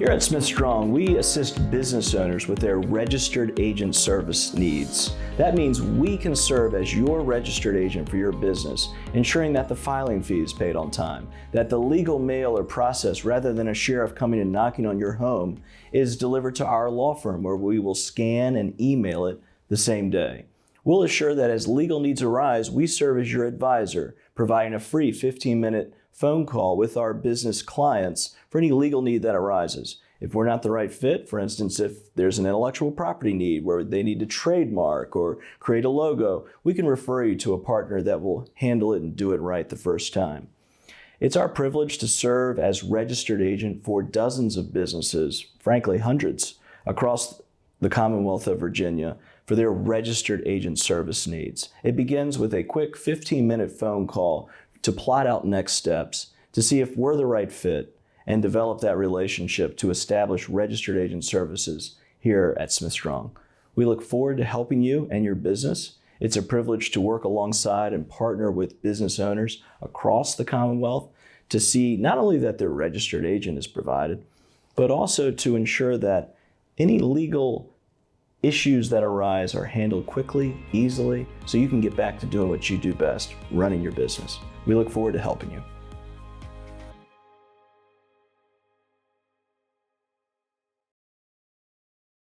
Here at Smith Strong, we assist business owners with their registered agent service needs. That means we can serve as your registered agent for your business, ensuring that the filing fee is paid on time, that the legal mail or process, rather than a sheriff coming and knocking on your home, is delivered to our law firm where we will scan and email it the same day. We'll assure that as legal needs arise, we serve as your advisor, providing a free 15-minute phone call with our business clients for any legal need that arises. If we're not the right fit, for instance, if there's an intellectual property need where they need to trademark or create a logo, we can refer you to a partner that will handle it and do it right the first time. It's our privilege to serve as registered agent for dozens of businesses, frankly hundreds, across the Commonwealth of Virginia for their registered agent service needs. It begins with a quick 15-minute phone call to plot out next steps, to see if we're the right fit, and develop that relationship to establish registered agent services here at Smith Strong. We look forward to helping you and your business. It's a privilege to work alongside and partner with business owners across the Commonwealth to see not only that their registered agent is provided, but also to ensure that any legal issues that arise are handled quickly, easily, so you can get back to doing what you do best, running your business. We look forward to helping you.